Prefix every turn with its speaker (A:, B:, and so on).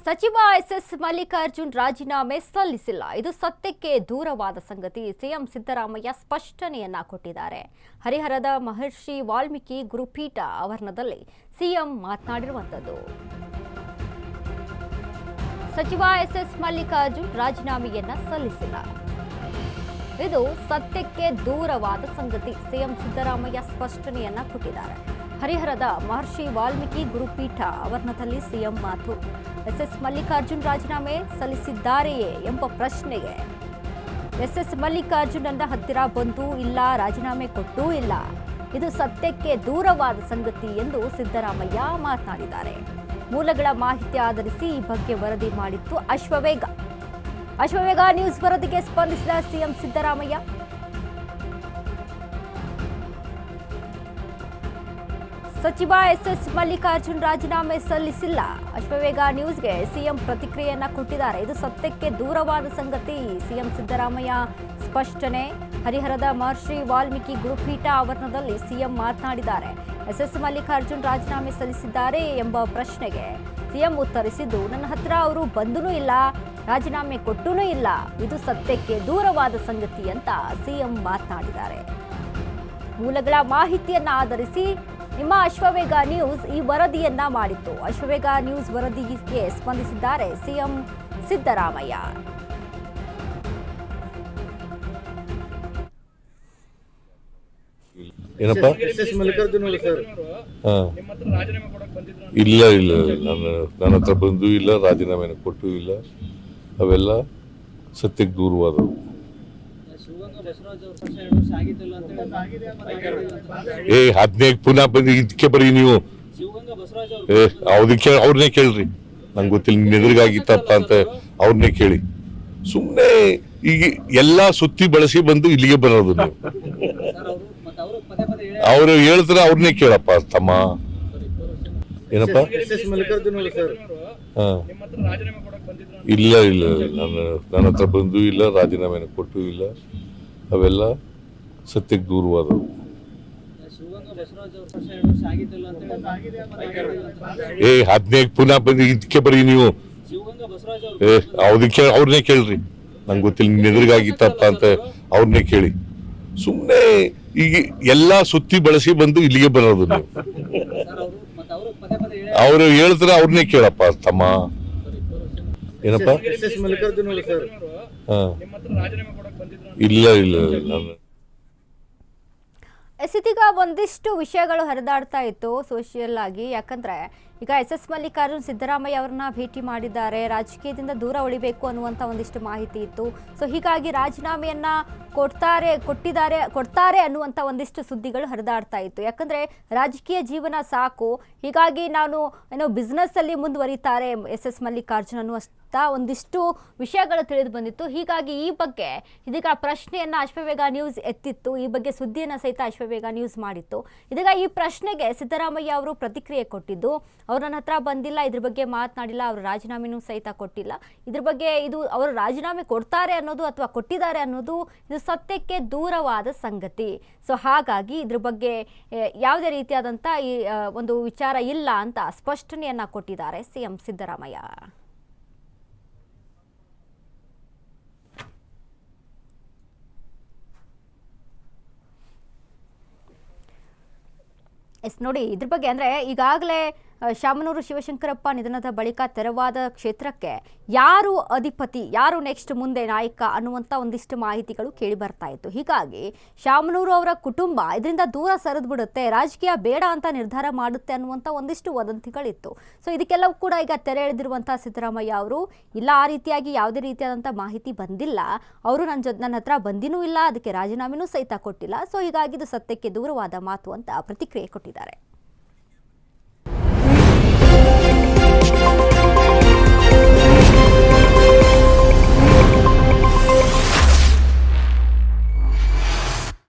A: ಸಚಿವ ಎಸ್ ಮಲ್ಲಿಕಾರ್ಜುನ್ ರಾಜೀನಾಮೆ ಸಲ್ಲಿಸಿಲ್ಲ. ಇದು ಸತ್ಯಕ್ಕೆ ದೂರವಾದ ಸಂಗತಿ. ಸಿಎಂ ಸಿದ್ದರಾಮಯ್ಯ ಸ್ಪಷ್ಟನೆಯನ್ನ ಕೊಟ್ಟಿದ್ದಾರೆ. ಹರಿಹರದ ಮಹರ್ಷಿ ವಾಲ್ಮೀಕಿ ಗುರುಪೀಠ ಆವರಣದಲ್ಲಿ ಸಿಎಂ ಮಾತನಾಡಿರುವಂತದ್ದು. ಸಚಿವ ಎಸ್ ಮಲ್ಲಿಕಾರ್ಜುನ್ ರಾಜೀನಾಮೆಯನ್ನ ಸಲ್ಲಿಸಿಲ್ಲ. ಇದು ಸತ್ಯಕ್ಕೆ ದೂರವಾದ ಸಂಗತಿ. ಸಿಎಂ ಸಿದ್ದರಾಮಯ್ಯ ಸ್ಪಷ್ಟನೆಯನ್ನ ಕೊಟ್ಟಿದ್ದಾರೆ. ಹರಿಹರದ ಮಹರ್ಷಿ ವಾಲ್ಮೀಕಿ ಗುರುಪೀಠ ಆವರಣದಲ್ಲಿ ಸಿಎಂ ಮಾತು. ಎಸ್ ಮಲ್ಲಿಕಾರ್ಜುನ್ ರಾಜೀನಾಮೆ ಸಲ್ಲಿಸಿದ್ದಾರೆಯೇ ಎಂಬ ಪ್ರಶ್ನೆಗೆ ಎಸ್ ಮಲ್ಲಿಕಾರ್ಜುನ್ ನನ್ನ ಹತ್ತಿರ ಬಂದೂ ಇಲ್ಲ, ರಾಜೀನಾಮೆ ಕೊಟ್ಟೂ ಇಲ್ಲ. ಇದು ಸತ್ಯಕ್ಕೆ ದೂರವಾದ ಸಂಗತಿ ಎಂದು ಸಿದ್ದರಾಮಯ್ಯ ಮಾತನಾಡಿದ್ದಾರೆ. ಮೂಲಗಳ ಮಾಹಿತಿ ಆಧರಿಸಿ ಈ ಬಗ್ಗೆ ವರದಿ ಮಾಡಿತ್ತು ಅಶ್ವವೇಗ ನ್ಯೂಸ್ ವರದಿಗೆ ಸ್ಪಂದಿಸಿದ ಸಿಎಂ ಸಿದ್ದರಾಮಯ್ಯ, ಸಚಿವ ಎಸ್ ಮಲ್ಲಿಕಾರ್ಜುನ್ ರಾಜೀನಾಮೆ ಸಲ್ಲಿಸಿಲ್ಲ. ಅಶ್ವವೇಗ ನ್ಯೂಸ್ಗೆ ಸಿಎಂ ಪ್ರತಿಕ್ರಿಯೆಯನ್ನ ಕೊಟ್ಟಿದ್ದಾರೆ. ಇದು ಸತ್ಯಕ್ಕೆ ದೂರವಾದ ಸಂಗತಿ. ಸಿಎಂ ಸಿದ್ದರಾಮಯ್ಯ ಸ್ಪಷ್ಟನೆ. ಹರಿಹರದ ಮಹರ್ಷಿ ವಾಲ್ಮೀಕಿ ಗುರುಪೀಠ ಆವರಣದಲ್ಲಿ ಸಿಎಂ ಮಾತನಾಡಿದ್ದಾರೆ. ಎಸ್ ಮಲ್ಲಿಕಾರ್ಜುನ್ ರಾಜೀನಾಮೆ ಸಲ್ಲಿಸಿದ್ದಾರೆ ಎಂಬ ಪ್ರಶ್ನೆಗೆ ಸಿಎಂ ಉತ್ತರಿಸಿದ್ದು, ನನ್ನ ಹತ್ರ ಅವರು ಬಂದೂ ಇಲ್ಲ, ರಾಜೀನಾಮೆ ಕೊಟ್ಟೂ ಇಲ್ಲ. ಇದು ಸತ್ಯಕ್ಕೆ ದೂರವಾದ ಸಂಗತಿ ಅಂತ ಸಿಎಂ ಮಾತನಾಡಿದ್ದಾರೆ. ಮೂಲಗಳ ಮಾಹಿತಿಯನ್ನ ಆಧರಿಸಿ ನಿಮ್ಮ ಅಶ್ವವೇಗ ನ್ಯೂಸ್ ಈ ವರದಿಯನ್ನ ಮಾಡಿತ್ತು. ಅಶ್ವವೇಗ ನ್ಯೂಸ್ ವರದಿಗೆ ಸ್ಪಂದಿಸಿದ್ದಾರೆ ಸಿಎಂ ಸಿದ್ದರಾಮಯ್ಯ.
B: ಏನಪ್ಪ ಇಲ್ಲ ಇಲ್ಲ ನನ್ನ ಹತ್ರ ಬಂದೂ ಇಲ್ಲ, ರಾಜೀನಾಮೆನ ಕೊಟ್ಟೂ ಇಲ್ಲ. ಅವೆಲ್ಲ ಸತ್ಯಕ್ಕೆ ದೂರವಾದವು. ಹದಿನೈದು ಪುನಃ ಬಂದು ಇದಕ್ಕೆ ಬರೀ ನೀವು ಅದಕ್ಕೆ ಅವ್ರನ್ನೇ ಕೇಳ್ರಿ. ನಂಗೆ ಗೊತ್ತಿಲ್ಲ, ನಿನ್ನ ಎದುರಿಗಾಗಿತ್ತಪ್ಪ ಅಂತ ಅವ್ರನ್ನೇ ಕೇಳಿ. ಸುಮ್ಮನೆ ಈಗ ಎಲ್ಲಾ ಸುತ್ತಿ ಬಳಸಿ ಬಂದು ಇಲ್ಲಿಗೆ ಬರೋದು ನೀವು. ಅವ್ರು ಹೇಳ್ತಾರೆ, ಅವ್ರನ್ನೇ ಕೇಳಪ್ಪ ತಮ್ಮ. ಏನಪ್ಪ ಇಲ್ಲ ಇಲ್ಲ ನನ್ನ ಹತ್ರ ಬಂದೂ ಇಲ್ಲ, ರಾಜೀನಾಮೆನ ಕೊಟ್ಟೂ ಇಲ್ಲ. ಅವೆಲ್ಲ ಸತ್ಯಕ್ಕೆ ದೂರವಾದವು. ಹದಿನೈದು ಪುನಃ ಬಂದು ಇದಕ್ಕೆ ಬರೀ ನೀವು ಅದಕ್ಕೆ ಅವ್ರನ್ನೇ ಕೇಳ್ರಿ. ನಂಗೆ ಗೊತ್ತಿಲ್ಲ, ನಿನ್ನ ಎದುರಿಗಾಗಿತ್ತಪ್ಪ ಅಂತ ಅವ್ರನ್ನೇ ಕೇಳಿ. ಸುಮ್ಮನೆ ಈಗ ಎಲ್ಲಾ ಸುತ್ತಿ ಬಳಸಿ ಬಂದು ಇಲ್ಲಿಗೆ ಬರೋದು ನೀವು. ಅವ್ರು ಹೇಳ್ತಾರೆ, ಅವ್ರನ್ನೇ ಕೇಳಪ್ಪ ತಮ್ಮ. ಏನಪ್ಪ ಇಲ್ಲ ಇಲ್ಲ
A: ಇದೀಗ ಒಂದಿಷ್ಟು ವಿಷಯಗಳು ಹರಿದಾಡ್ತಾ ಇತ್ತು ಸೋಷಿಯಲ್ ಆಗಿ. ಯಾಕಂದ್ರೆ ಈಗ ಎಸ್ ಮಲ್ಲಿಕಾರ್ಜುನ್ ಸಿದ್ದರಾಮಯ್ಯ ಅವರನ್ನ ಭೇಟಿ ಮಾಡಿದ್ದಾರೆ, ರಾಜಕೀಯದಿಂದ ದೂರ ಉಳಿಬೇಕು ಅನ್ನುವಂಥ ಒಂದಿಷ್ಟು ಮಾಹಿತಿ ಇತ್ತು. ಸೊ ಹೀಗಾಗಿ ರಾಜೀನಾಮೆಯನ್ನ ಕೊಡ್ತಾರೆ ಅನ್ನುವಂಥ ಒಂದಿಷ್ಟು ಸುದ್ದಿಗಳು ಹರಿದಾಡ್ತಾ ಇತ್ತು. ಯಾಕಂದ್ರೆ ರಾಜಕೀಯ ಜೀವನ ಸಾಕು, ಹೀಗಾಗಿ ನಾನು ಬಿಸ್ನೆಸ್ ಅಲ್ಲಿ ಮುಂದುವರಿತಾರೆ ಎಸ್ ಮಲ್ಲಿಕಾರ್ಜುನ್ ಅನ್ನುವಷ್ಟ ಒಂದಿಷ್ಟು ವಿಷಯಗಳು ತಿಳಿದು ಬಂದಿತ್ತು. ಹೀಗಾಗಿ ಈ ಬಗ್ಗೆ ಇದೀಗ ಪ್ರಶ್ನೆಯನ್ನ ಅಶ್ವವೇಗ ನ್ಯೂಸ್ ಎತ್ತಿತ್ತು. ಈ ಬಗ್ಗೆ ಸುದ್ದಿಯನ್ನ ಸಹಿತ ಅಶ್ವವೇಗ ನ್ಯೂಸ್ ಮಾಡಿತ್ತು. ಇದೀಗ ಈ ಪ್ರಶ್ನೆಗೆ ಸಿದ್ದರಾಮಯ್ಯ ಅವರು ಪ್ರತಿಕ್ರಿಯೆ ಕೊಟ್ಟಿದ್ದು, ಅವ್ರು ನನ್ನ ಹತ್ರ ಬಂದಿಲ್ಲ, ಇದ್ರ ಬಗ್ಗೆ ಮಾತನಾಡಿಲ್ಲ, ಅವರು ರಾಜೀನಾಮೆನೂ ಸಹಿತ ಕೊಟ್ಟಿಲ್ಲ. ಇದ್ರ ಬಗ್ಗೆ ಇದು ಅವರು ರಾಜೀನಾಮೆ ಕೊಡ್ತಾರೆ ಅನ್ನೋದು ಅಥವಾ ಕೊಟ್ಟಿದ್ದಾರೆ ಅನ್ನೋದು ಇದು ಸತ್ಯಕ್ಕೆ ದೂರವಾದ ಸಂಗತಿ. ಸೊ ಹಾಗಾಗಿ ಇದ್ರ ಬಗ್ಗೆ ಯಾವುದೇ ರೀತಿಯಾದಂಥ ಈ ಒಂದು ವಿಚಾರ ಇಲ್ಲ ಅಂತ ಸ್ಪಷ್ಟನೆಯನ್ನ ಕೊಟ್ಟಿದ್ದಾರೆ ಸಿಎಂ ಸಿದ್ದರಾಮಯ್ಯ. ನೋಡಿ, ಇದ್ರ ಬಗ್ಗೆ ಅಂದರೆ ಈಗಾಗಲೇ ಶಾಮನೂರು ಶಿವಶಂಕರಪ್ಪ ನಿಧನದ ಬಳಿಕ ತೆರವಾದ ಕ್ಷೇತ್ರಕ್ಕೆ ಯಾರು ಅಧಿಪತಿ, ಯಾರು ನೆಕ್ಸ್ಟ್ ಮುಂದೆ ನಾಯಕ ಅನ್ನುವಂಥ ಒಂದಿಷ್ಟು ಮಾಹಿತಿಗಳು ಕೇಳಿ ಬರ್ತಾ ಇತ್ತು. ಹೀಗಾಗಿ ಶಾಮನೂರು ಅವರ ಕುಟುಂಬ ಇದರಿಂದ ದೂರ ಸರಿದು ಬಿಡುತ್ತೆ, ರಾಜಕೀಯ ಬೇಡ ಅಂತ ನಿರ್ಧಾರ ಮಾಡುತ್ತೆ ಅನ್ನುವಂಥ ಒಂದಿಷ್ಟು ವದಂತಿಗಳಿತ್ತು. ಸೊ ಇದಕ್ಕೆಲ್ಲವೂ ಕೂಡ ಈಗ ತೆರೆ ಎಳೆದಿರುವಂಥ ಸಿದ್ದರಾಮಯ್ಯ ಅವರು ಇಲ್ಲ, ಆ ರೀತಿಯಾಗಿ ಯಾವುದೇ ರೀತಿಯಾದಂಥ ಮಾಹಿತಿ ಬಂದಿಲ್ಲ, ಅವರು ನನ್ನ ಹತ್ರ ಬಂದಿನೂ ಇಲ್ಲ, ಅದಕ್ಕೆ ರಾಜೀನಾಮೆನೂ ಸಹಿತ ಕೊಟ್ಟಿಲ್ಲ. ಸೊ ಹೀಗಾಗಿ ಇದು ಸತ್ಯಕ್ಕೆ ದೂರವಾದ ಮಾತು ಅಂತ ಪ್ರತಿಕ್ರಿಯೆ ಕೊಟ್ಟಿದ್ದಾರೆ.